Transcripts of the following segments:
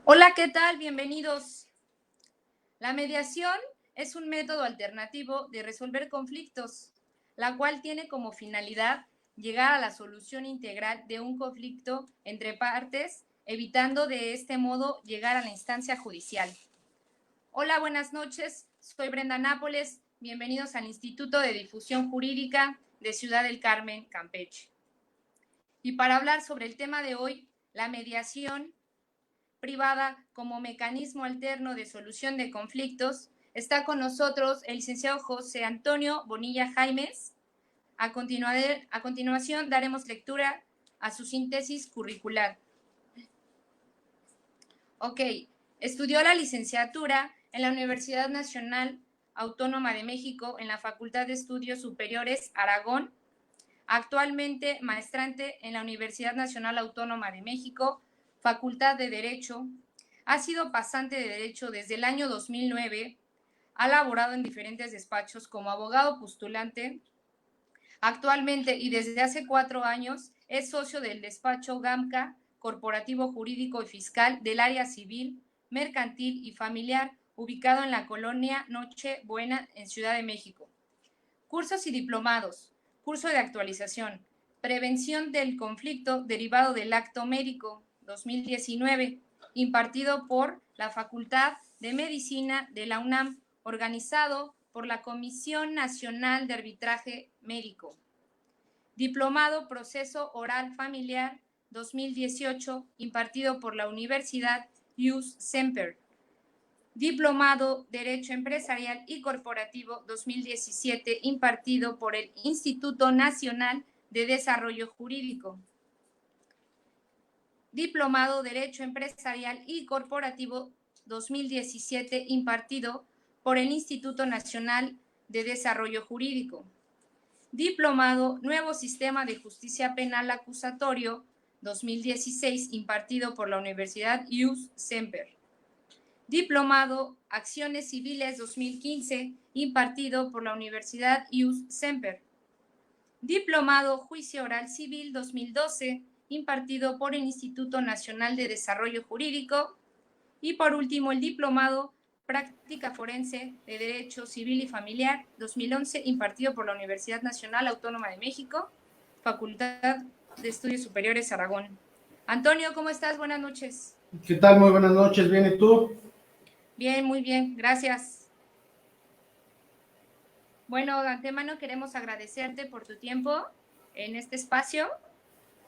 Hola, ¿qué tal? Bienvenidos. La mediación es un método alternativo de resolver conflictos, la cual tiene como finalidad llegar a la solución integral de un conflicto entre partes, evitando de este modo llegar a la instancia judicial. Hola, buenas noches. Soy Brenda Nápoles. Bienvenidos al Instituto de Difusión Jurídica de Ciudad del Carmen, Campeche. Y para hablar sobre el tema de hoy, la mediación privada como mecanismo alterno de solución de conflictos, está con nosotros el licenciado José Antonio Bonilla Jaimes. A continuación daremos lectura a su síntesis curricular. Ok, estudió la licenciatura en la Universidad Nacional Autónoma de México en la Facultad de Estudios Superiores Aragón. Actualmente maestrante en la Universidad Nacional Autónoma de México, Facultad de Derecho. Ha sido pasante de Derecho desde el año 2009. Ha laborado en diferentes despachos como abogado postulante. Actualmente y desde hace 4 años es socio del despacho GAMCA, Corporativo Jurídico y Fiscal del área civil, mercantil y familiar, ubicado en la colonia Noche Buena en Ciudad de México. Cursos y diplomados. Curso de actualización. Prevención del conflicto derivado del acto médico 2019, impartido por la Facultad de Medicina de la UNAM, organizado por la Comisión Nacional de Arbitraje Médico. Diplomado Proceso Oral Familiar 2018, impartido por la Universidad Ius Semper. Diplomado Derecho Empresarial y Corporativo 2017, impartido por el Instituto Nacional de Desarrollo Jurídico. Diplomado Derecho Empresarial y Corporativo 2017, impartido por el Instituto Nacional de Desarrollo Jurídico. Diplomado Nuevo Sistema de Justicia Penal Acusatorio 2016, impartido por la Universidad Ius Semper. Diplomado Acciones Civiles 2015, impartido por la Universidad Ius Semper. Diplomado Juicio Oral Civil 2012, impartido por el Instituto Nacional de Desarrollo Jurídico. Y por último, el Diplomado Práctica Forense de Derecho Civil y Familiar 2011, impartido por la Universidad Nacional Autónoma de México, Facultad de Estudios Superiores Aragón. Antonio, ¿cómo estás? Buenas noches. ¿Qué tal? Muy buenas noches. ¿Bien y tú? Bien, muy bien, gracias. Bueno, de antemano queremos agradecerte por tu tiempo en este espacio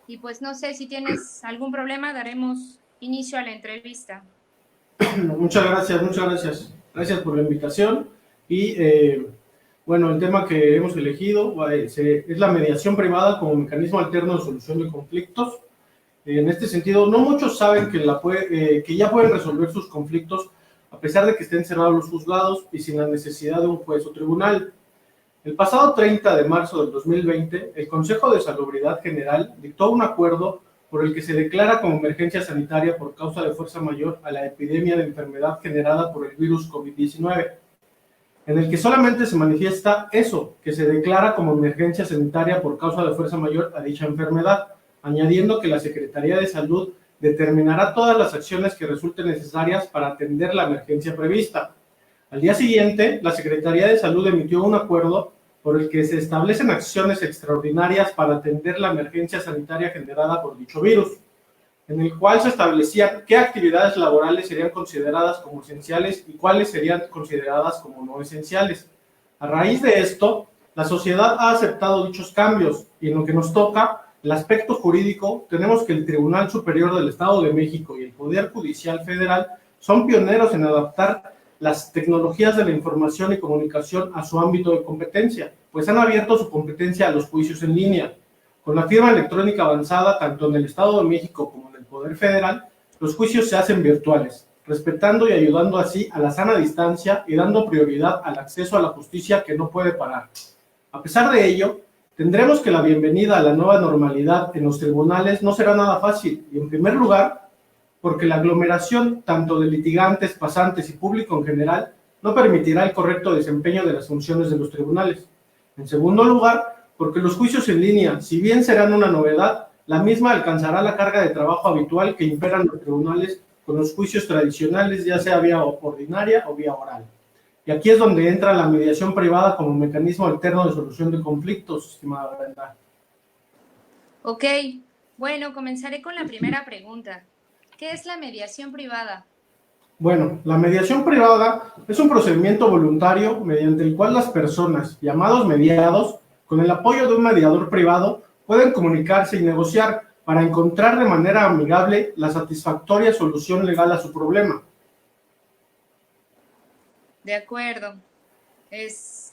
y pues no sé si tienes algún problema, daremos inicio a la entrevista. Muchas gracias, muchas gracias. Gracias por la invitación. Y bueno, el tema que hemos elegido es la mediación privada como mecanismo alterno de solución de conflictos. En este sentido, no muchos saben que ya pueden resolver sus conflictos a pesar de que estén cerrados los juzgados y sin la necesidad de un juez o tribunal. El pasado 30 de marzo del 2020, el Consejo de Salubridad General dictó un acuerdo por el que se declara como emergencia sanitaria por causa de fuerza mayor a la epidemia de enfermedad generada por el virus COVID-19, en el que solamente se manifiesta eso, que se declara como emergencia sanitaria por causa de fuerza mayor a dicha enfermedad, añadiendo que la Secretaría de Salud determinará todas las acciones que resulten necesarias para atender la emergencia prevista. Al día siguiente, la Secretaría de Salud emitió un acuerdo por el que se establecen acciones extraordinarias para atender la emergencia sanitaria generada por dicho virus, en el cual se establecía qué actividades laborales serían consideradas como esenciales y cuáles serían consideradas como no esenciales. A raíz de esto, la sociedad ha aceptado dichos cambios y en lo que nos toca, el aspecto jurídico, tenemos que el Tribunal Superior del Estado de México y el Poder Judicial Federal son pioneros en adaptar las tecnologías de la información y comunicación a su ámbito de competencia, pues han abierto su competencia a los juicios en línea. Con la firma electrónica avanzada, tanto en el Estado de México como en el Poder Federal, los juicios se hacen virtuales, respetando y ayudando así a la sana distancia y dando prioridad al acceso a la justicia que no puede parar. A pesar de ello, tendremos que la bienvenida a la nueva normalidad en los tribunales no será nada fácil, y en primer lugar, porque la aglomeración tanto de litigantes, pasantes y público en general no permitirá el correcto desempeño de las funciones de los tribunales. En segundo lugar, porque los juicios en línea, si bien serán una novedad, la misma alcanzará la carga de trabajo habitual que impera en los tribunales con los juicios tradicionales, ya sea vía ordinaria o vía oral. Y aquí es donde entra la mediación privada como mecanismo alterno de solución de conflictos, estimada Brenda. Ok, bueno, comenzaré con la primera pregunta. ¿Qué es la mediación privada? Bueno, la mediación privada es un procedimiento voluntario mediante el cual las personas, llamados mediados, con el apoyo de un mediador privado, pueden comunicarse y negociar para encontrar de manera amigable la satisfactoria solución legal a su problema. De acuerdo.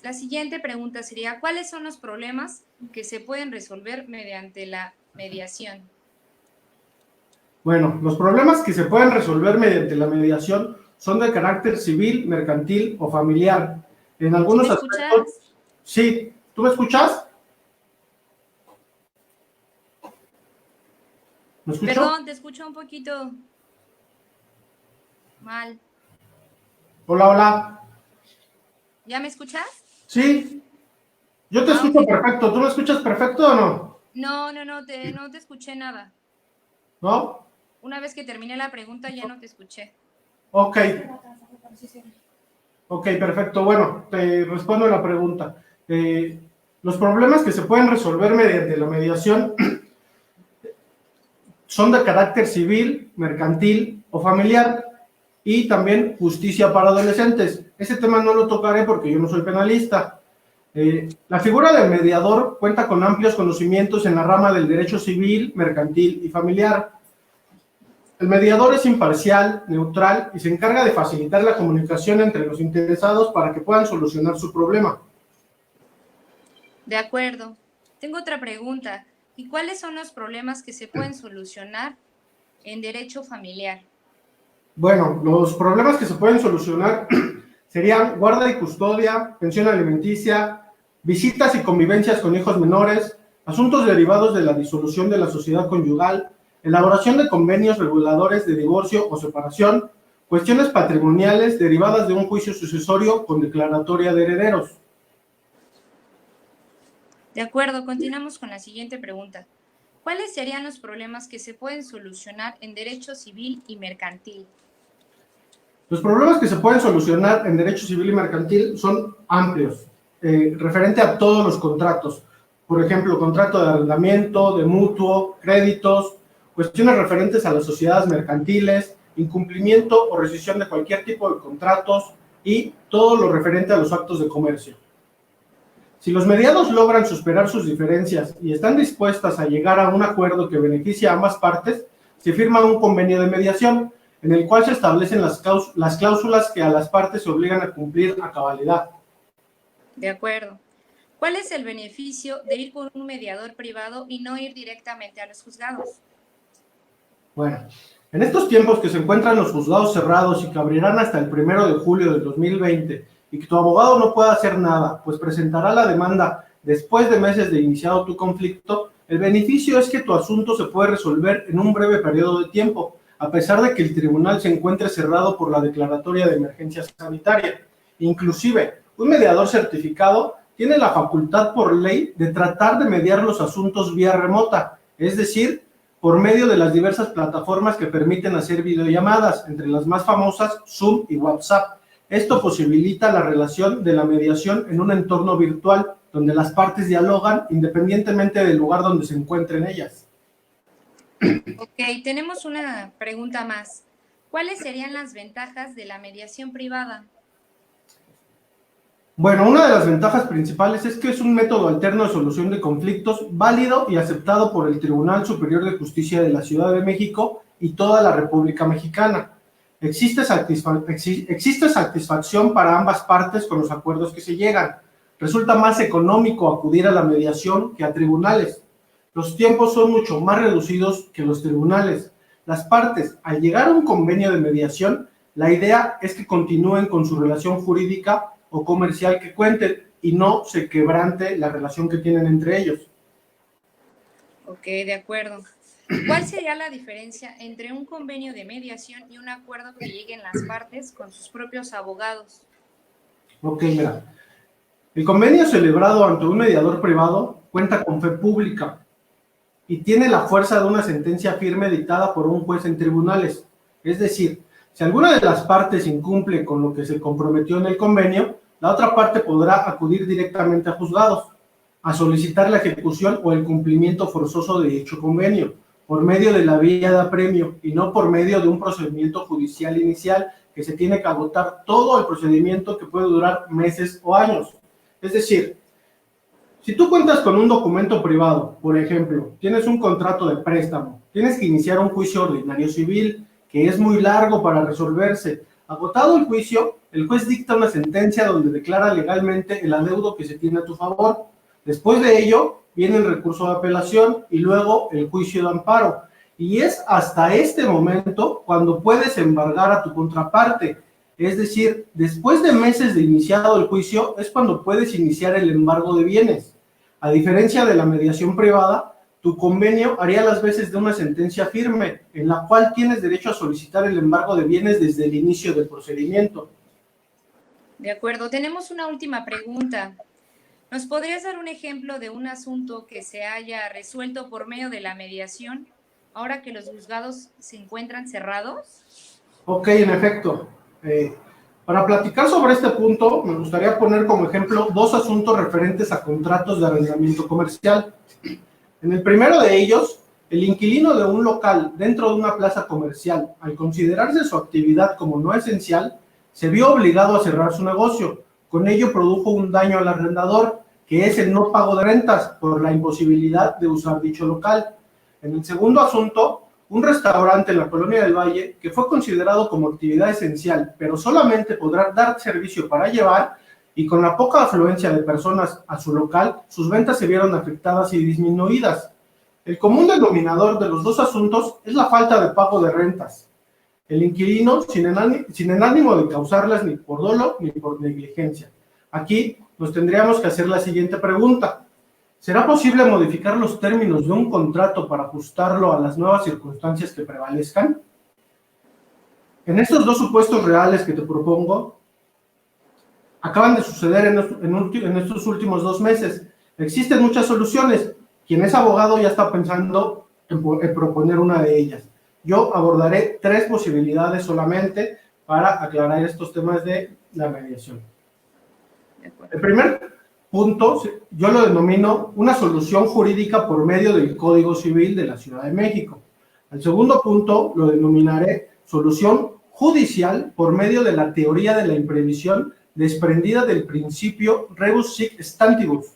La siguiente pregunta sería, ¿cuáles son los problemas que se pueden resolver mediante la mediación? Bueno, los problemas que se pueden resolver mediante la mediación son de carácter civil, mercantil o familiar. En algunos ¿Sí me aspectos... escuchas? Sí, ¿tú me escuchas? ¿Me escucho? Perdón, te escucho un poquito mal. Hola, hola. ¿Ya me escuchas? Sí, yo te escucho Ok. perfecto. ¿Tú me escuchas perfecto o no? No te escuché nada. ¿No? Una vez que terminé la pregunta ya no te escuché. Ok. Ok, perfecto. Bueno, te respondo la pregunta. Los problemas que se pueden resolver mediante la mediación son de carácter civil, mercantil o familiar, y también justicia para adolescentes. Ese tema no lo tocaré porque yo no soy penalista. La figura del mediador cuenta con amplios conocimientos en la rama del derecho civil, mercantil y familiar. El mediador es imparcial, neutral y se encarga de facilitar la comunicación entre los interesados para que puedan solucionar su problema. De acuerdo. Tengo otra pregunta. ¿Y cuáles son los problemas que se pueden solucionar en derecho familiar? Bueno, los problemas que se pueden solucionar serían guarda y custodia, pensión alimenticia, visitas y convivencias con hijos menores, asuntos derivados de la disolución de la sociedad conyugal, elaboración de convenios reguladores de divorcio o separación, cuestiones patrimoniales derivadas de un juicio sucesorio con declaratoria de herederos. De acuerdo, continuamos con la siguiente pregunta. ¿Cuáles serían los problemas que se pueden solucionar en derecho civil y mercantil? Los problemas que se pueden solucionar en derecho civil y mercantil son amplios, referente a todos los contratos. Por ejemplo, contrato de arrendamiento, de mutuo, créditos, cuestiones referentes a las sociedades mercantiles, incumplimiento o rescisión de cualquier tipo de contratos y todo lo referente a los actos de comercio. Si los mediados logran superar sus diferencias y están dispuestas a llegar a un acuerdo que beneficie a ambas partes, se firma un convenio de mediación, en el cual se establecen las cláusulas que a las partes se obligan a cumplir a cabalidad. De acuerdo. ¿Cuál es el beneficio de ir con un mediador privado y no ir directamente a los juzgados? Bueno, en estos tiempos que se encuentran los juzgados cerrados y que abrirán hasta el 1 de julio del 2020 y que tu abogado no pueda hacer nada, pues presentará la demanda después de meses de iniciado tu conflicto, el beneficio es que tu asunto se puede resolver en un breve periodo de tiempo, a pesar de que el tribunal se encuentre cerrado por la declaratoria de emergencia sanitaria. Inclusive, un mediador certificado tiene la facultad por ley de tratar de mediar los asuntos vía remota, es decir, por medio de las diversas plataformas que permiten hacer videollamadas, entre las más famosas Zoom y WhatsApp. Esto posibilita la relación de la mediación en un entorno virtual donde las partes dialogan independientemente del lugar donde se encuentren ellas. Ok, tenemos una pregunta más. ¿Cuáles serían las ventajas de la mediación privada? Bueno, una de las ventajas principales es que es un método alterno de solución de conflictos válido y aceptado por el Tribunal Superior de Justicia de la Ciudad de México y toda la República Mexicana. Existe satisfacción para ambas partes con los acuerdos que se llegan. Resulta más económico acudir a la mediación que a tribunales. Los tiempos son mucho más reducidos que los tribunales. Las partes, al llegar a un convenio de mediación, la idea es que continúen con su relación jurídica o comercial que cuenten y no se quebrante la relación que tienen entre ellos. Ok, de acuerdo. ¿Cuál sería la diferencia entre un convenio de mediación y un acuerdo que lleguen las partes con sus propios abogados? Ok, mira. El convenio celebrado ante un mediador privado cuenta con fe pública y tiene la fuerza de una sentencia firme dictada por un juez en tribunales. Es decir, si alguna de las partes incumple con lo que se comprometió en el convenio, la otra parte podrá acudir directamente a juzgados a solicitar la ejecución o el cumplimiento forzoso de dicho convenio, por medio de la vía de apremio y no por medio de un procedimiento judicial inicial que se tiene que agotar todo el procedimiento, que puede durar meses o años. Es decir, si tú cuentas con un documento privado, por ejemplo, tienes un contrato de préstamo, tienes que iniciar un juicio ordinario civil, que es muy largo para resolverse. Agotado el juicio, el juez dicta una sentencia donde declara legalmente el adeudo que se tiene a tu favor. Después de ello, viene el recurso de apelación y luego el juicio de amparo. Y es hasta este momento cuando puedes embargar a tu contraparte. Es decir, después de meses de iniciado el juicio es cuando puedes iniciar el embargo de bienes. A diferencia de la mediación privada, tu convenio haría las veces de una sentencia firme, en la cual tienes derecho a solicitar el embargo de bienes desde el inicio del procedimiento. De acuerdo, tenemos una última pregunta. ¿Nos podrías dar un ejemplo de un asunto que se haya resuelto por medio de la mediación, ahora que los juzgados se encuentran cerrados? Ok, en efecto. Para platicar sobre este punto, me gustaría poner como ejemplo dos asuntos referentes a contratos de arrendamiento comercial. En el primero de ellos, el inquilino de un local dentro de una plaza comercial, al considerarse su actividad como no esencial, se vio obligado a cerrar su negocio. Con ello produjo un daño al arrendador, que es el no pago de rentas por la imposibilidad de usar dicho local. En el segundo asunto, un restaurante en la Colonia del Valle, que fue considerado como actividad esencial, pero solamente podrá dar servicio para llevar, y con la poca afluencia de personas a su local, sus ventas se vieron afectadas y disminuidas. El común denominador de los dos asuntos es la falta de pago de rentas. El inquilino, sin el ánimo de causarlas ni por dolo ni por negligencia. Aquí nos tendríamos que hacer la siguiente pregunta. ¿Será posible modificar los términos de un contrato para ajustarlo a las nuevas circunstancias que prevalezcan? En estos dos supuestos reales que te propongo, acaban de suceder en estos últimos 2 meses. Existen muchas soluciones. Quien es abogado ya está pensando en proponer una de ellas. Yo abordaré 3 posibilidades solamente para aclarar estos temas de la mediación. El primer punto, yo lo denomino una solución jurídica por medio del Código Civil de la Ciudad de México. El segundo punto lo denominaré solución judicial por medio de la teoría de la imprevisión desprendida del principio rebus sic stantibus.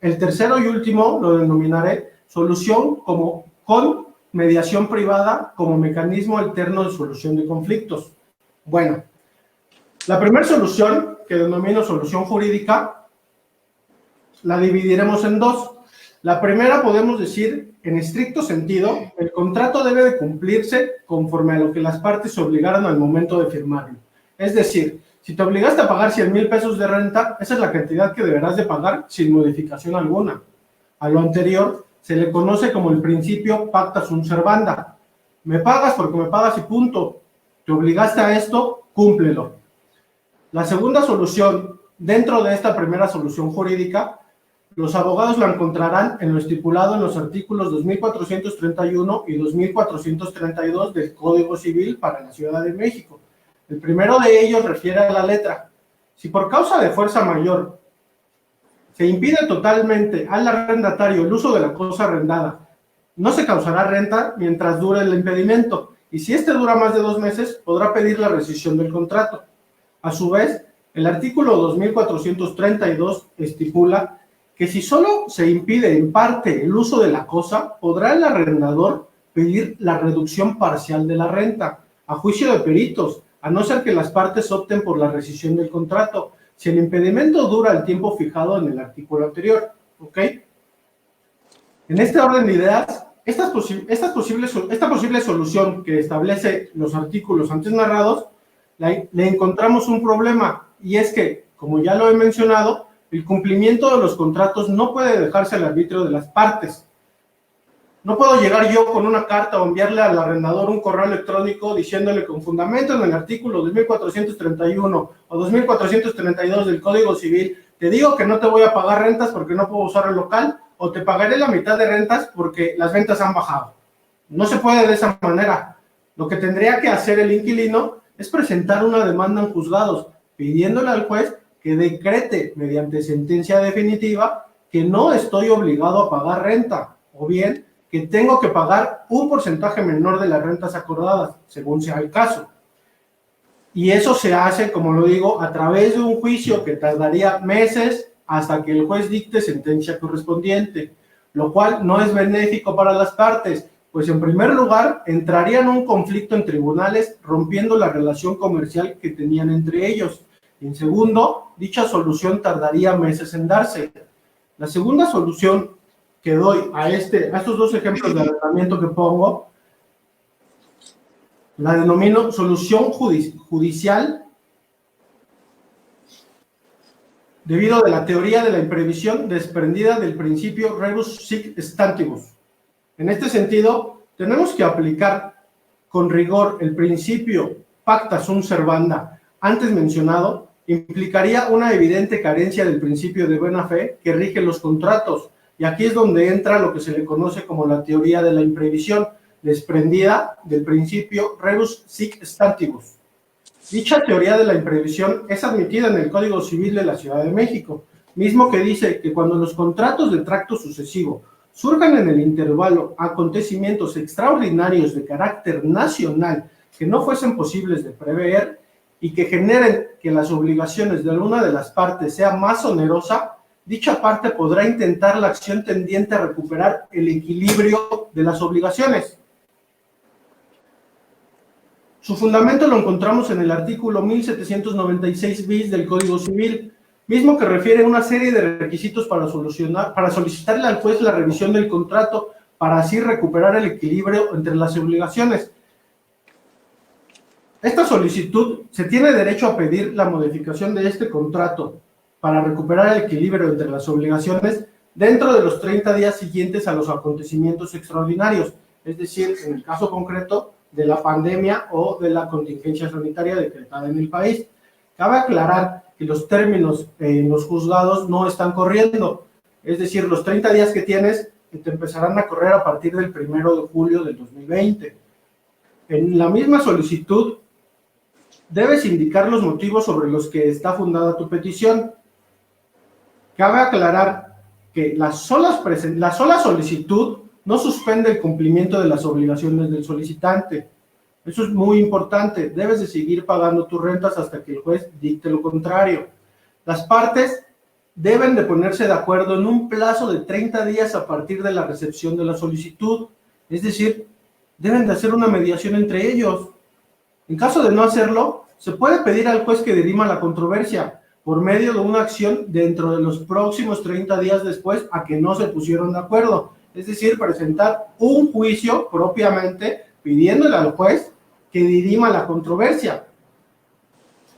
El tercero y último lo denominaré solución con mediación privada como mecanismo alterno de solución de conflictos. Bueno, la primera solución, que denomino solución jurídica, la dividiremos en 2. La primera, podemos decir, en estricto sentido, el contrato debe de cumplirse conforme a lo que las partes se obligaron al momento de firmarlo. Es decir, si te obligaste a pagar 100,000 pesos de renta, esa es la cantidad que deberás de pagar sin modificación alguna. A lo anterior se le conoce como el principio pacta sunt servanda. Me pagas porque me pagas y punto. Te obligaste a esto, cúmplelo. La segunda solución, dentro de esta primera solución jurídica, los abogados la encontrarán en lo estipulado en los artículos 2431 y 2432 del Código Civil para la Ciudad de México. El primero de ellos refiere a la letra. Si por causa de fuerza mayor se impide totalmente al arrendatario el uso de la cosa arrendada, no se causará renta mientras dure el impedimento, y si este dura más de 2 meses, podrá pedir la rescisión del contrato. A su vez, el artículo 2432 estipula que si solo se impide en parte el uso de la cosa, podrá el arrendador pedir la reducción parcial de la renta, a juicio de peritos, a no ser que las partes opten por la rescisión del contrato, si el impedimento dura el tiempo fijado en el artículo anterior. ¿Ok? En este orden de ideas, esta posible solución que establece los artículos antes narrados, le encontramos un problema, y es que, como ya lo he mencionado, el cumplimiento de los contratos no puede dejarse al arbitrio de las partes. No puedo llegar yo con una carta o enviarle al arrendador un correo electrónico diciéndole con fundamento en el artículo 2431 o 2432 del Código Civil, te digo que no te voy a pagar rentas porque no puedo usar el local, o te pagaré la mitad de rentas porque las ventas han bajado. No se puede de esa manera. Lo que tendría que hacer el inquilino es presentar una demanda en juzgados, pidiéndole al juez que decrete mediante sentencia definitiva que no estoy obligado a pagar renta, o bien que tengo que pagar un porcentaje menor de las rentas acordadas, según sea el caso. Y eso se hace, como lo digo, a través de un juicio que tardaría meses hasta que el juez dicte sentencia correspondiente, lo cual no es benéfico para las partes, pues en primer lugar entrarían en un conflicto en tribunales rompiendo la relación comercial que tenían entre ellos. Y en segundo, dicha solución tardaría meses en darse. La segunda solución que doy a estos dos ejemplos de arrendamiento que pongo, la denomino solución judicial debido a la teoría de la imprevisión desprendida del principio rebus sic stantibus. En este sentido, tenemos que aplicar con rigor el principio pacta sunt servanda antes mencionado, implicaría una evidente carencia del principio de buena fe que rige los contratos, y aquí es donde entra lo que se le conoce como la teoría de la imprevisión, desprendida del principio rebus sic stantibus. Dicha teoría de la imprevisión es admitida en el Código Civil de la Ciudad de México, mismo que dice que cuando los contratos de tracto sucesivo surjan en el intervalo acontecimientos extraordinarios de carácter nacional que no fuesen posibles de prever y que generen que las obligaciones de alguna de las partes sea más onerosa, dicha parte podrá intentar la acción tendiente a recuperar el equilibrio de las obligaciones. Su fundamento lo encontramos en el artículo 1796 bis del Código Civil, mismo que refiere una serie de requisitos para solicitarle al juez la revisión del contrato para así recuperar el equilibrio entre las obligaciones. Esta solicitud se tiene derecho a pedir la modificación de este contrato para recuperar el equilibrio entre las obligaciones dentro de los 30 días siguientes a los acontecimientos extraordinarios, es decir, en el caso concreto de la pandemia o de la contingencia sanitaria decretada en el país. Cabe aclarar que los términos en los juzgados no están corriendo, es decir, los 30 días que tienes te empezarán a correr a partir del 1 de julio del 2020. En la misma solicitud debes indicar los motivos sobre los que está fundada tu petición. Cabe aclarar que la sola solicitud no suspende el cumplimiento de las obligaciones del solicitante. Eso es muy importante. Debes de seguir pagando tus rentas hasta que el juez dicte lo contrario. Las partes deben de ponerse de acuerdo en un plazo de 30 días a partir de la recepción de la solicitud. Es decir, deben de hacer una mediación entre ellos. En caso de no hacerlo, se puede pedir al juez que dirima la controversia por medio de una acción dentro de los próximos 30 días después a que no se pusieron de acuerdo. Es decir, presentar un juicio propiamente pidiéndole al juez que dirima la controversia.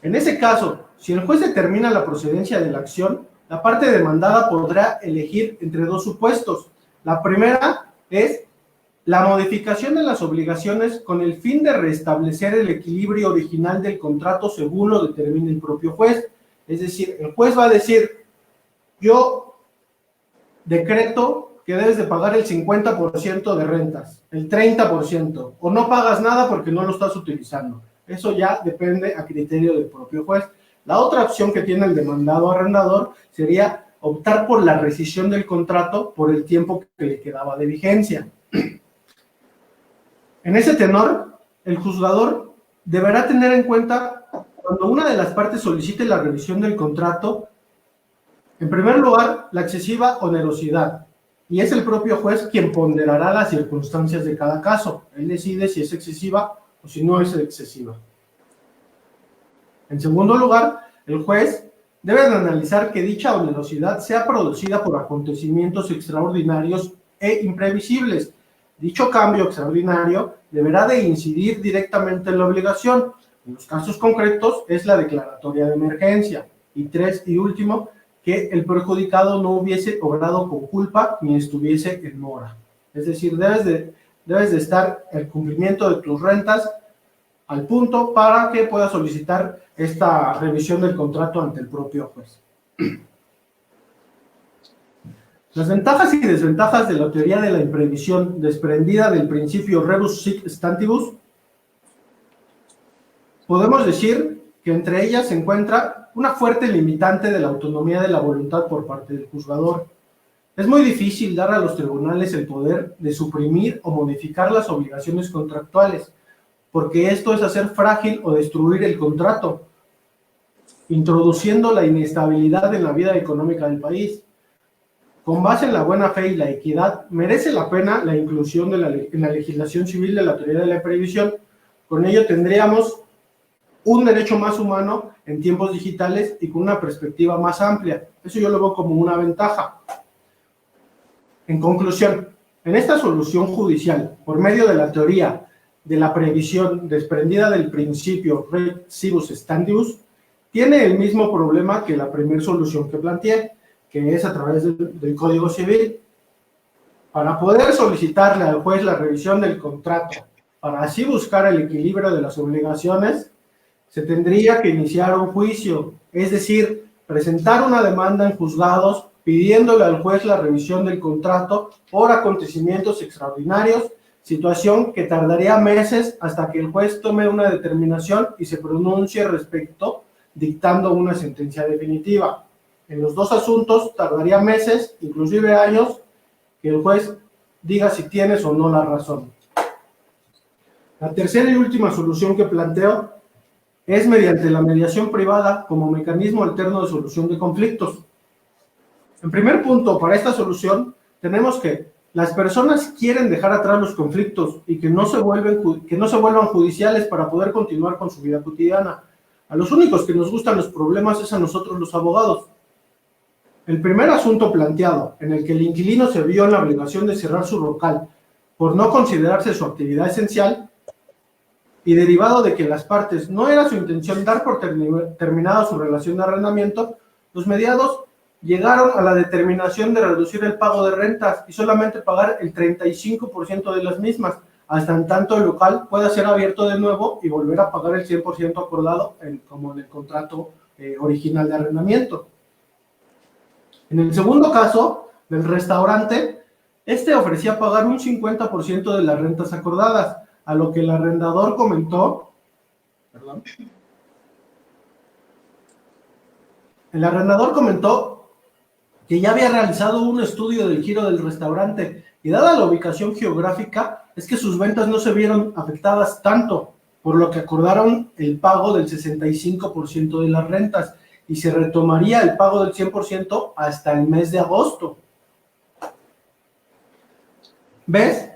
En ese caso, si el juez determina la procedencia de la acción, la parte demandada podrá elegir entre dos supuestos. La primera es la modificación de las obligaciones con el fin de restablecer el equilibrio original del contrato según lo determine el propio juez. Es decir, el juez va a decir, yo decreto que debes de pagar el 50% de rentas, el 30%, o no pagas nada porque no lo estás utilizando. Eso ya depende a criterio del propio juez. La otra opción que tiene el demandado arrendador sería optar por la rescisión del contrato por el tiempo que le quedaba de vigencia. En ese tenor, el juzgador deberá tener en cuenta cuando una de las partes solicite la revisión del contrato, en primer lugar, la excesiva onerosidad, y es el propio juez quien ponderará las circunstancias de cada caso. Él decide si es excesiva o si no es excesiva. En segundo lugar, el juez debe de analizar que dicha onerosidad sea producida por acontecimientos extraordinarios e imprevisibles. Dicho cambio extraordinario deberá de incidir directamente en la obligación. En los casos concretos es la declaratoria de emergencia. Y tres, y último, que el perjudicado no hubiese obrado con culpa ni estuviese en mora. Es decir, debes de estar el cumplimiento de tus rentas al punto para que puedas solicitar esta revisión del contrato ante el propio juez. Las ventajas y desventajas de la teoría de la imprevisión desprendida del principio rebus sic stantibus Podemos decir que entre ellas se encuentra una fuerte limitante de la autonomía de la voluntad por parte del juzgador. Es muy difícil dar a los tribunales el poder de suprimir o modificar las obligaciones contractuales, porque esto es hacer frágil o destruir el contrato, introduciendo la inestabilidad en la vida económica del país. Con base en la buena fe y la equidad, merece la pena la inclusión en la legislación civil de la teoría de la previsión. Con ello tendríamos un derecho más humano en tiempos digitales y con una perspectiva más amplia. Eso yo lo veo como una ventaja. En conclusión, en esta solución judicial, por medio de la teoría de la previsión desprendida del principio Res Civus Stantibus, tiene el mismo problema que la primera solución que planteé, que es a través del Código Civil. Para poder solicitarle al juez la revisión del contrato, para así buscar el equilibrio de las obligaciones, se tendría que iniciar un juicio, es decir, presentar una demanda en juzgados pidiéndole al juez la revisión del contrato por acontecimientos extraordinarios, situación que tardaría meses hasta que el juez tome una determinación y se pronuncie respecto, dictando una sentencia definitiva. En los dos asuntos tardaría meses, inclusive años, que el juez diga si tienes o no la razón. La tercera y última solución que planteo es mediante la mediación privada como mecanismo alterno de solución de conflictos. En primer punto, para esta solución, tenemos que las personas quieren dejar atrás los conflictos y que no se vuelvan judiciales para poder continuar con su vida cotidiana. A los únicos que nos gustan los problemas es a nosotros los abogados. El primer asunto planteado, en el que el inquilino se vio en la obligación de cerrar su local por no considerarse su actividad esencial, y derivado de que las partes no era su intención dar por terminada su relación de arrendamiento, los mediados llegaron a la determinación de reducir el pago de rentas y solamente pagar el 35% de las mismas, hasta en tanto el local pueda ser abierto de nuevo y volver a pagar el 100% acordado como en el contrato original de arrendamiento. En el segundo caso, del restaurante, este ofrecía pagar un 50% de las rentas acordadas, a lo que el arrendador comentó, que ya había realizado un estudio del giro del restaurante y dada la ubicación geográfica, es que sus ventas no se vieron afectadas tanto, por lo que acordaron el pago del 65% de las rentas y se retomaría el pago del 100% hasta el mes de agosto. ¿Ves?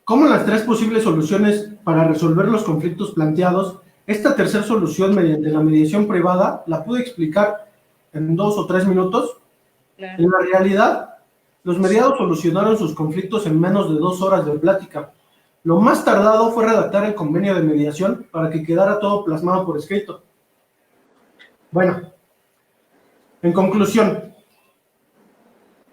Como en las tres posibles soluciones para resolver los conflictos planteados, esta tercera solución mediante la mediación privada la pude explicar en 2 o 3 minutos. Claro. En la realidad, los mediados solucionaron sus conflictos en menos de 2 horas de plática. Lo más tardado fue redactar el convenio de mediación para que quedara todo plasmado por escrito. Bueno, en conclusión,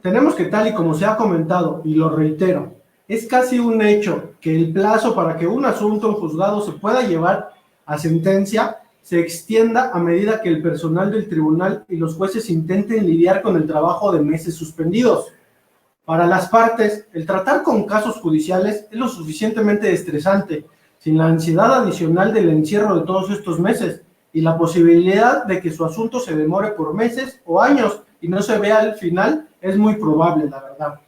tenemos que, tal y como se ha comentado, y lo reitero, es casi un hecho que el plazo para que un asunto en juzgado se pueda llevar a sentencia se extienda a medida que el personal del tribunal y los jueces intenten lidiar con el trabajo de meses suspendidos. Para las partes, el tratar con casos judiciales es lo suficientemente estresante, sin la ansiedad adicional del encierro de todos estos meses y la posibilidad de que su asunto se demore por meses o años y no se vea al final es muy probable, la verdad.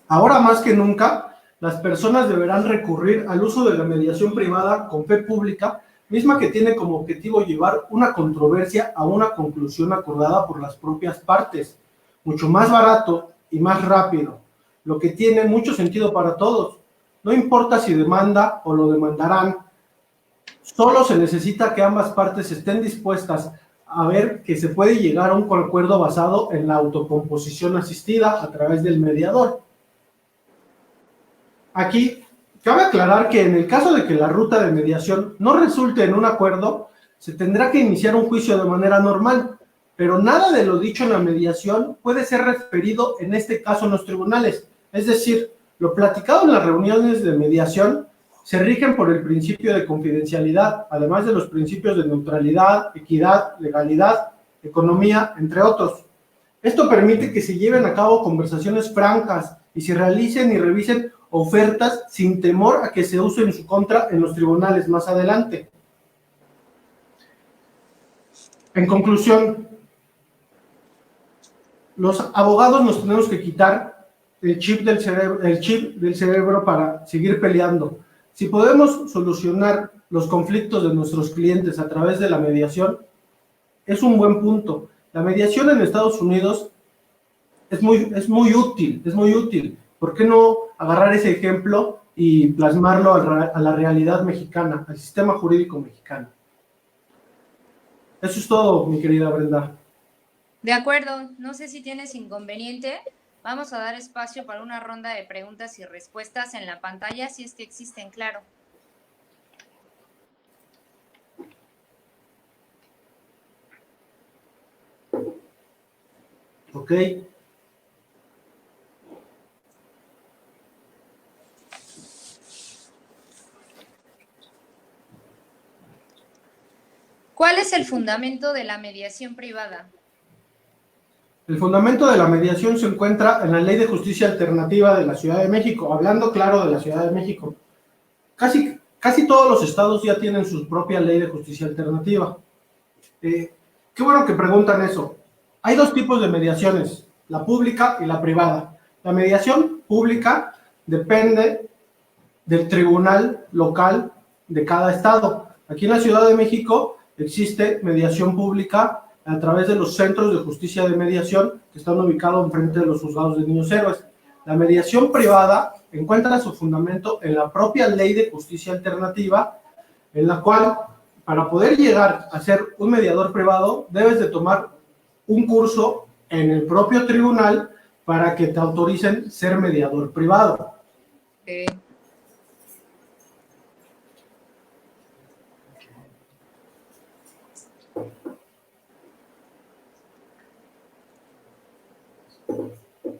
Ahora más que nunca, las personas deberán recurrir al uso de la mediación privada con fe pública, misma que tiene como objetivo llevar una controversia a una conclusión acordada por las propias partes, mucho más barato y más rápido, lo que tiene mucho sentido para todos. No importa si demanda o lo demandarán, solo se necesita que ambas partes estén dispuestas a ver que se puede llegar a un acuerdo basado en la autocomposición asistida a través del mediador. Aquí, cabe aclarar que en el caso de que la ruta de mediación no resulte en un acuerdo, se tendrá que iniciar un juicio de manera normal, pero nada de lo dicho en la mediación puede ser referido en este caso en los tribunales. Es decir, lo platicado en las reuniones de mediación se rigen por el principio de confidencialidad, además de los principios de neutralidad, equidad, legalidad, economía, entre otros. Esto permite que se lleven a cabo conversaciones francas y se realicen y revisen ofertas sin temor a que se use en su contra en los tribunales más adelante. En conclusión, los abogados nos tenemos que quitar el chip del cerebro para seguir peleando. Si podemos solucionar los conflictos de nuestros clientes a través de la mediación, es un buen punto. La mediación en Estados Unidos es muy útil. ¿Por qué no agarrar ese ejemplo y plasmarlo a la realidad mexicana, al sistema jurídico mexicano? Eso es todo, mi querida Brenda. De acuerdo, no sé si tienes inconveniente. Vamos a dar espacio para una ronda de preguntas y respuestas en la pantalla, si es que existen, claro. Ok. ¿Cuál es el fundamento de la mediación privada? El fundamento de la mediación se encuentra en la Ley de Justicia Alternativa de la Ciudad de México, hablando claro de la Ciudad de México. Casi todos los estados ya tienen su propia Ley de Justicia Alternativa. Qué bueno que preguntan eso. Hay dos tipos de mediaciones, la pública y la privada. La mediación pública depende del tribunal local de cada estado. Aquí en la Ciudad de México existe mediación pública a través de los centros de justicia de mediación que están ubicados enfrente de los juzgados de niños héroes. La mediación privada encuentra su fundamento en la propia Ley de Justicia Alternativa, en la cual, para poder llegar a ser un mediador privado, debes de tomar un curso en el propio tribunal para que te autoricen ser mediador privado.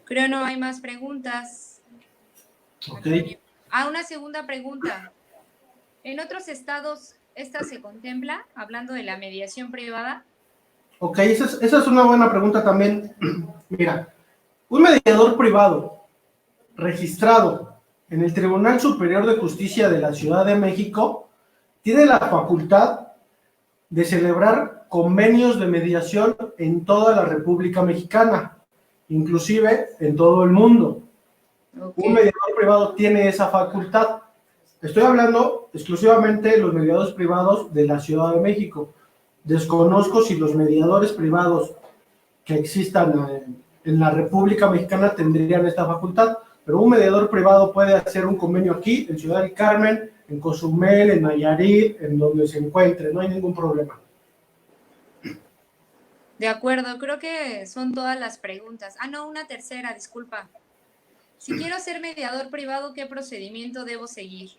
Creo no hay más preguntas. Ok. Una segunda pregunta. ¿En otros estados esta se contempla, hablando de la mediación privada? Ok, esa es una buena pregunta también. Mira, un mediador privado registrado en el Tribunal Superior de Justicia de la Ciudad de México tiene la facultad de celebrar convenios de mediación en toda la República Mexicana, inclusive en todo el mundo. Okay. Un mediador privado tiene esa facultad. Estoy hablando exclusivamente de los mediadores privados de la Ciudad de México. Desconozco si los mediadores privados que existan en la República Mexicana tendrían esta facultad, pero un mediador privado puede hacer un convenio aquí, en Ciudad del Carmen, en Cozumel, en Nayarit, en donde se encuentre, no hay ningún problema. De acuerdo, creo que son todas las preguntas. No, una tercera, disculpa. Si quiero ser mediador privado, ¿qué procedimiento debo seguir?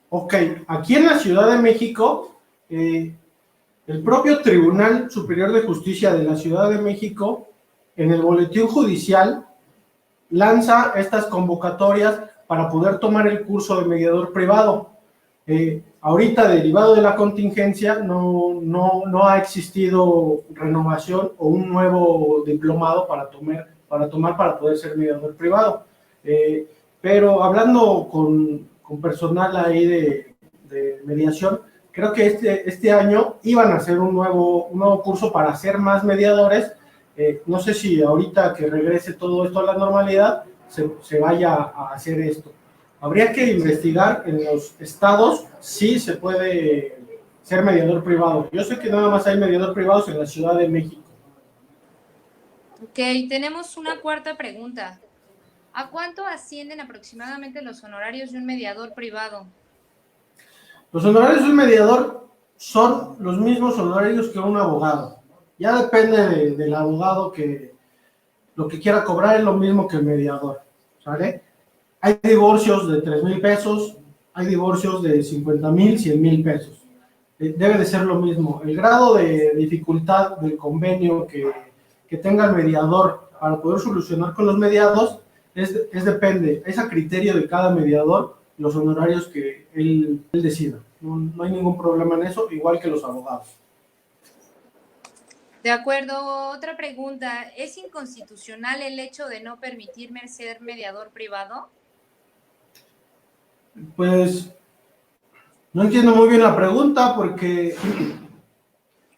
Ok, aquí en la Ciudad de México, el propio Tribunal Superior de Justicia de la Ciudad de México, en el boletín judicial, lanza estas convocatorias para poder tomar el curso de mediador privado. Ahorita, derivado de la contingencia, no ha existido renovación o un nuevo diplomado para poder ser mediador privado. Pero hablando con personal ahí de mediación, creo que este año iban a hacer un nuevo curso para ser más mediadores. No sé si ahorita que regrese todo esto a la normalidad se vaya a hacer esto. Habría que investigar en los estados si se puede ser mediador privado. Yo sé que nada más hay mediador privados en la Ciudad de México. Ok, tenemos una cuarta pregunta. ¿A cuánto ascienden aproximadamente los honorarios de un mediador privado? Los honorarios de un mediador son los mismos honorarios que un abogado. Ya depende del abogado que lo que quiera cobrar es lo mismo que el mediador, ¿sale? Hay divorcios de 3,000 pesos, hay divorcios de 50,000, 100,000 pesos. Debe de ser lo mismo. El grado de dificultad del convenio que tenga el mediador para poder solucionar con los mediados depende, es a criterio de cada mediador los honorarios que él decida. No hay ningún problema en eso, igual que los abogados. De acuerdo, otra pregunta. ¿Es inconstitucional el hecho de no permitirme ser mediador privado? Pues no entiendo muy bien la pregunta porque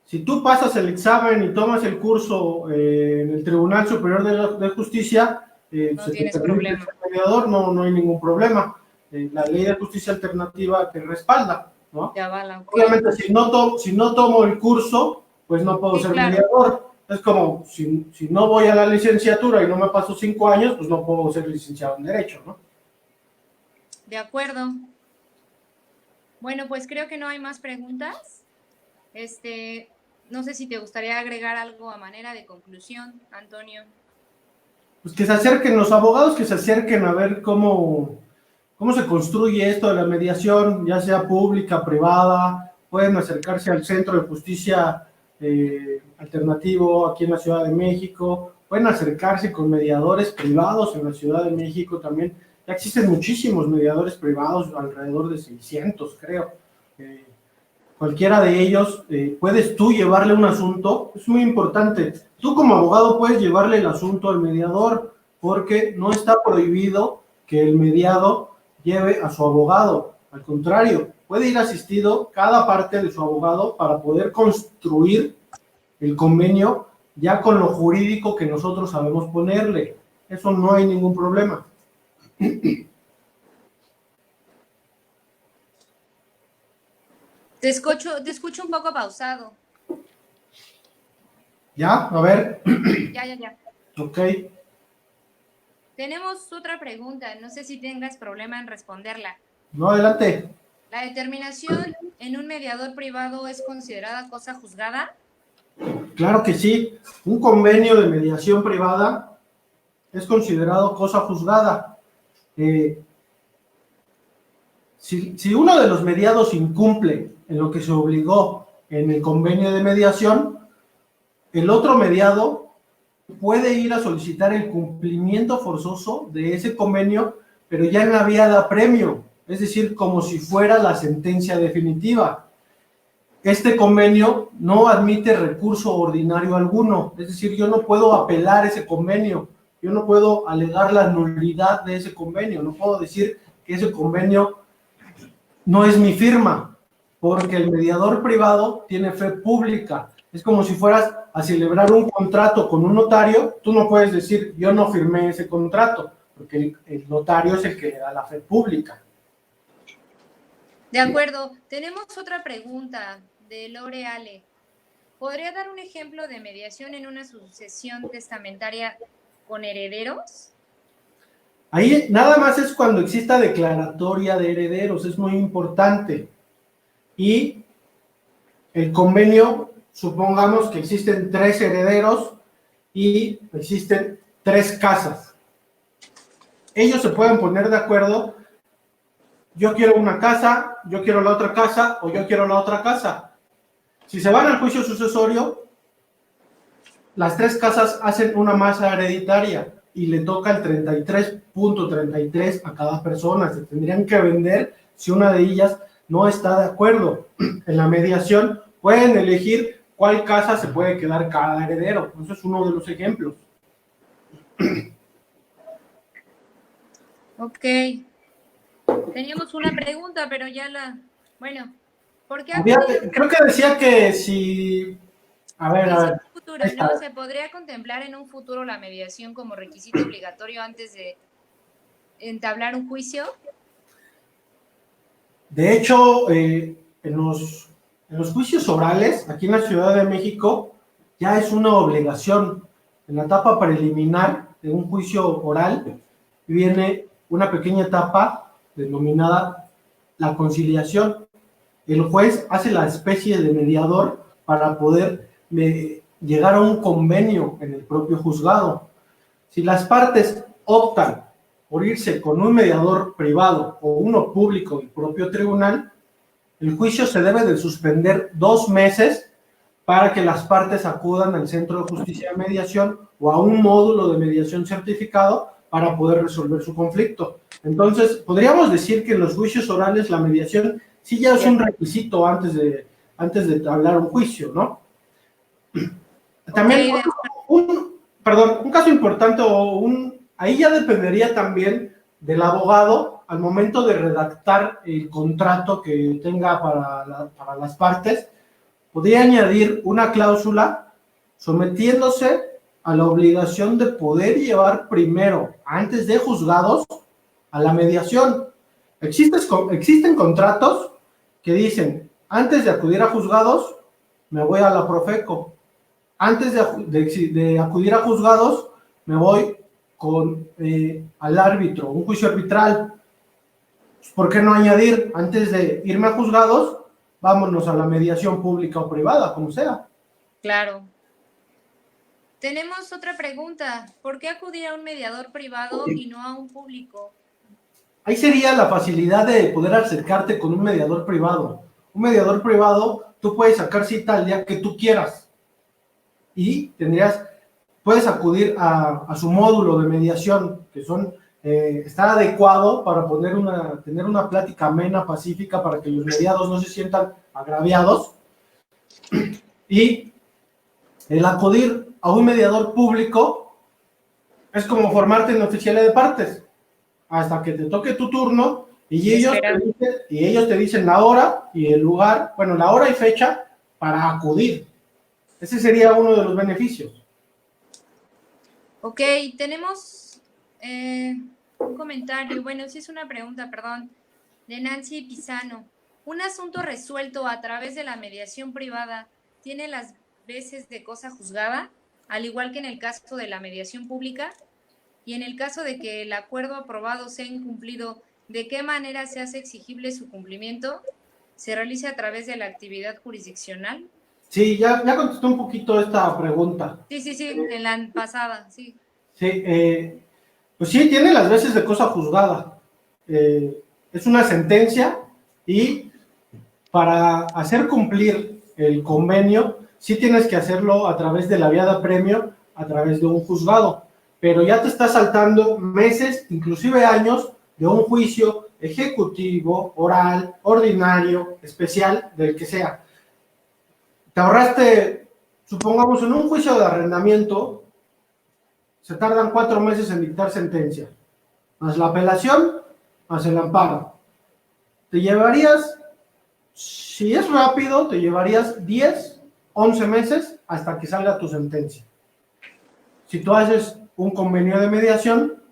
Si tú pasas el examen y tomas el curso en el Tribunal Superior de Justicia, No se te tienes permite problema. ser mediador, no hay ningún problema. La ley de justicia alternativa te respalda, ¿no? Te avala, ok. Obviamente, si no tomo el curso, pues no puedo Sí, ser claro. mediador. Es como, si no voy a la licenciatura y no me paso 5 años, pues no puedo ser licenciado en Derecho, ¿no? De acuerdo. Bueno, pues creo que no hay más preguntas. No sé si te gustaría agregar algo a manera de conclusión, Antonio. Pues que se acerquen los abogados, que se acerquen a ver cómo se construye esto de la mediación, ya sea pública, privada. Pueden acercarse al Centro de Justicia Alternativo aquí en la Ciudad de México, pueden acercarse con mediadores privados en la Ciudad de México también. Ya existen muchísimos mediadores privados, alrededor de 600, creo. Cualquiera de ellos, puedes tú llevarle un asunto, es muy importante. Tú como abogado puedes llevarle el asunto al mediador, porque no está prohibido que el mediado lleve a su abogado. Al contrario, puede ir asistido cada parte de su abogado para poder construir el convenio ya con lo jurídico que nosotros sabemos ponerle. Eso no hay ningún problema. Te escucho un poco pausado. ¿Ya? A ver. Ya. Ok. Tenemos otra pregunta, no sé si tengas problema en responderla. No, adelante. ¿La determinación en un mediador privado es considerada cosa juzgada? Claro que sí. Un convenio de mediación privada es considerado cosa juzgada. Si uno de los mediados incumple en lo que se obligó en el convenio de mediación, el otro mediado puede ir a solicitar el cumplimiento forzoso de ese convenio, pero ya en la vía de apremio, es decir, como si fuera la sentencia definitiva. Este convenio no admite recurso ordinario alguno, es decir, yo no puedo apelar ese convenio, yo no puedo alegar la nulidad de ese convenio, no puedo decir que ese convenio no es mi firma, porque el mediador privado tiene fe pública. Es como si fueras a celebrar un contrato con un notario, tú no puedes decir, yo no firmé ese contrato, porque el notario es el que le da la fe pública. De acuerdo. Tenemos otra pregunta de Lore Ale. ¿Podría dar un ejemplo de mediación en una sucesión testamentaria con herederos? Ahí nada más es cuando exista declaratoria de herederos, es muy importante. Y el convenio, supongamos que existen 3 herederos y existen 3 casas. Ellos se pueden poner de acuerdo, yo quiero una casa, yo quiero la otra casa o yo quiero la otra casa. Si se van al juicio sucesorio, las 3 casas hacen una masa hereditaria y le toca el 33.33 a cada persona. Se tendrían que vender si una de ellas no está de acuerdo. En la mediación pueden elegir cuál casa se puede quedar cada heredero. Eso es uno de los ejemplos. Ok. Teníamos una pregunta, pero ya la... Bueno, ¿por qué Creo que decía que si... A ver. Futuro, ¿no? ¿Se podría contemplar en un futuro la mediación como requisito obligatorio antes de entablar un juicio? De hecho, en los juicios orales, aquí en la Ciudad de México, ya es una obligación. En la etapa preliminar de un juicio oral viene una pequeña etapa denominada la conciliación. El juez hace la especie de mediador para poder llegar a un convenio en el propio juzgado. Si las partes optan por irse con un mediador privado o uno público del propio tribunal, el juicio se debe de suspender 2 meses para que las partes acudan al Centro de Justicia de Mediación o a un módulo de mediación certificado para poder resolver su conflicto. Entonces, podríamos decir que en los juicios orales la mediación sí ya es un requisito antes de hablar un juicio, ¿no? También, un caso importante, ahí ya dependería también del abogado al momento de redactar el contrato que tenga para las partes, podría añadir una cláusula sometiéndose a la obligación de poder llevar primero, antes de juzgados, a la mediación. Existen contratos que dicen, antes de acudir a juzgados, me voy a la Profeco. Antes de acudir a juzgados, me voy al árbitro, un juicio arbitral. ¿Por qué no añadir, antes de irme a juzgados, vámonos a la mediación pública o privada, como sea? Claro. Tenemos otra pregunta. ¿Por qué acudir a un mediador privado y no a un público? Ahí sería la facilidad de poder acercarte con un mediador privado. Un mediador privado, tú puedes sacar cita al día que tú quieras y puedes acudir a su módulo de mediación, que está adecuado para tener una plática amena, pacífica, para que los mediados no se sientan agraviados. Y el acudir a un mediador público es como formarte en oficialía de partes, hasta que te toque tu turno y ellos te dicen la hora y el lugar, bueno, la hora y fecha para acudir. Ese sería uno de los beneficios. Ok, tenemos un comentario, bueno, sí es una pregunta, perdón, de Nancy Pisano. ¿Un asunto resuelto a través de la mediación privada tiene las veces de cosa juzgada, al igual que en el caso de la mediación pública? Y en el caso de que el acuerdo aprobado sea incumplido, ¿de qué manera se hace exigible su cumplimiento? ¿Se realiza a través de la actividad jurisdiccional? Sí, ya contesté un poquito esta pregunta. Sí, en la pasada, sí. Sí, pues sí, tiene las veces de cosa juzgada. Es una sentencia y para hacer cumplir el convenio, sí tienes que hacerlo a través de la vía de apremio, a través de un juzgado. Pero ya te estás saltando meses, inclusive años, de un juicio ejecutivo, oral, ordinario, especial, del que sea. Te ahorraste, supongamos, en un juicio de arrendamiento, se tardan 4 meses en dictar sentencia, más la apelación, más el amparo. Te llevarías, si es rápido, te llevarías 10, 11 meses hasta que salga tu sentencia. Si tú haces un convenio de mediación,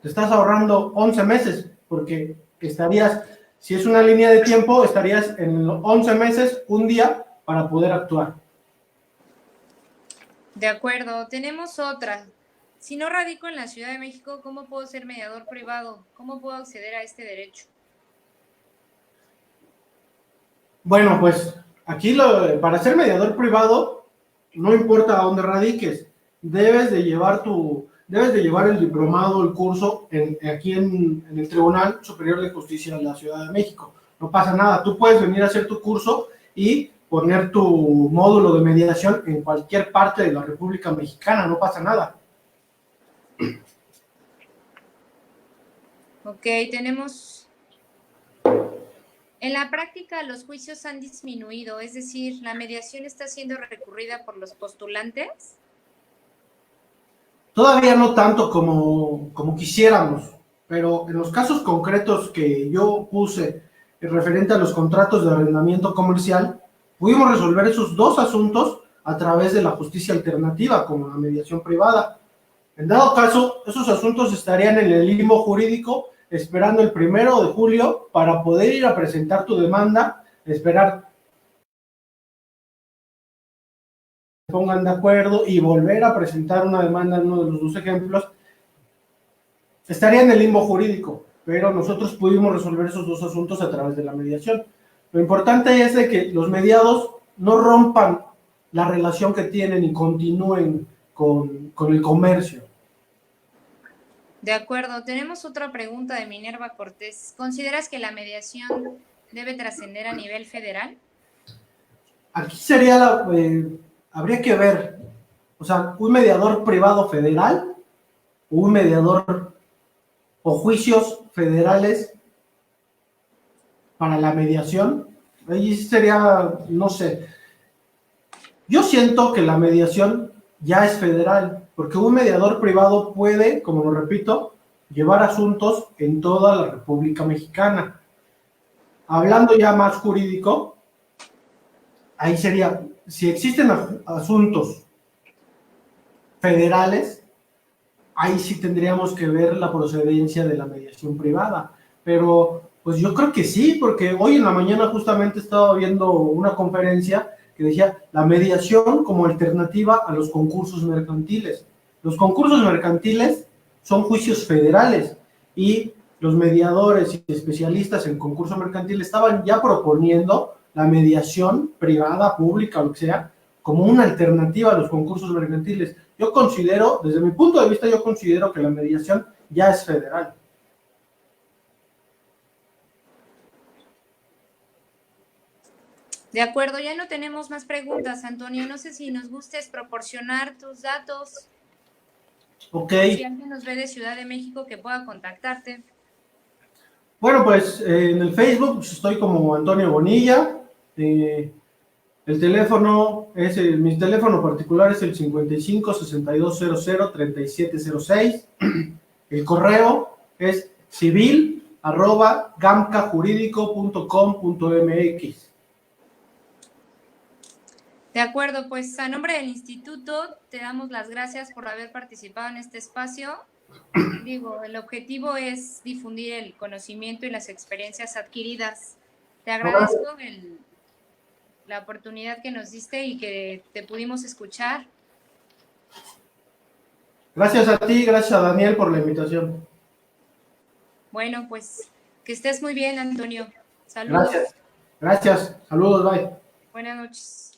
te estás ahorrando 11 meses, porque si es una línea de tiempo, estarías en 11 meses, un día, para poder actuar. De acuerdo, tenemos otra. Si no radico en la Ciudad de México, ¿cómo puedo ser mediador privado? ¿Cómo puedo acceder a este derecho? Bueno, pues aquí para ser mediador privado, no importa a dónde radiques, debes de llevar el diplomado, el curso, aquí en el Tribunal Superior de Justicia de la Ciudad de México. No pasa nada, tú puedes venir a hacer tu curso y poner tu módulo de mediación en cualquier parte de la República Mexicana, no pasa nada. Ok, tenemos... En la práctica, los juicios han disminuido, es decir, ¿la mediación está siendo recurrida por los postulantes? Todavía no tanto como quisiéramos, pero en los casos concretos que yo puse referente a los contratos de arrendamiento comercial, pudimos resolver esos 2 asuntos a través de la justicia alternativa, como la mediación privada. En dado caso, esos asuntos estarían en el limbo jurídico, esperando el 1 de julio para poder ir a presentar tu demanda, esperar que se pongan de acuerdo y volver a presentar una demanda en uno de los 2 ejemplos. Estaría en el limbo jurídico, pero nosotros pudimos resolver esos 2 asuntos a través de la mediación. Lo importante es de que los mediados no rompan la relación que tienen y continúen con el comercio. De acuerdo. Tenemos otra pregunta de Minerva Cortés. ¿Consideras que la mediación debe trascender a nivel federal? Aquí habría que ver, o sea, un mediador privado federal o un mediador o juicios federales para la mediación. Ahí sería, no sé. Yo siento que la mediación ya es federal, porque un mediador privado puede, como lo repito, llevar asuntos en toda la República Mexicana. Hablando ya más jurídico, ahí sería, si existen asuntos federales, ahí sí tendríamos que ver la procedencia de la mediación privada. Pero pues yo creo que sí, porque hoy en la mañana justamente estaba viendo una conferencia que decía la mediación como alternativa a los concursos mercantiles. Los concursos mercantiles son juicios federales y los mediadores y especialistas en concurso mercantil estaban ya proponiendo la mediación privada, pública, o lo que sea, como una alternativa a los concursos mercantiles. Yo considero, desde mi punto de vista, yo considero que la mediación ya es federal. De acuerdo, ya no tenemos más preguntas, Antonio. No sé si nos gustes proporcionar tus datos. Ok. Si alguien nos ve de Ciudad de México que pueda contactarte. Bueno, pues en el Facebook pues, estoy como Antonio Bonilla. El teléfono mi teléfono particular es el 55 62 00 37 06. El correo es civil@gamcajurídico.com.mx. De acuerdo, pues a nombre del instituto te damos las gracias por haber participado en este espacio. Digo, el objetivo es difundir el conocimiento y las experiencias adquiridas. Te agradezco la oportunidad que nos diste y que te pudimos escuchar. Gracias a ti, gracias a Daniel por la invitación. Bueno, pues que estés muy bien, Antonio. Saludos. Gracias. Gracias. Saludos, bye. Buenas noches.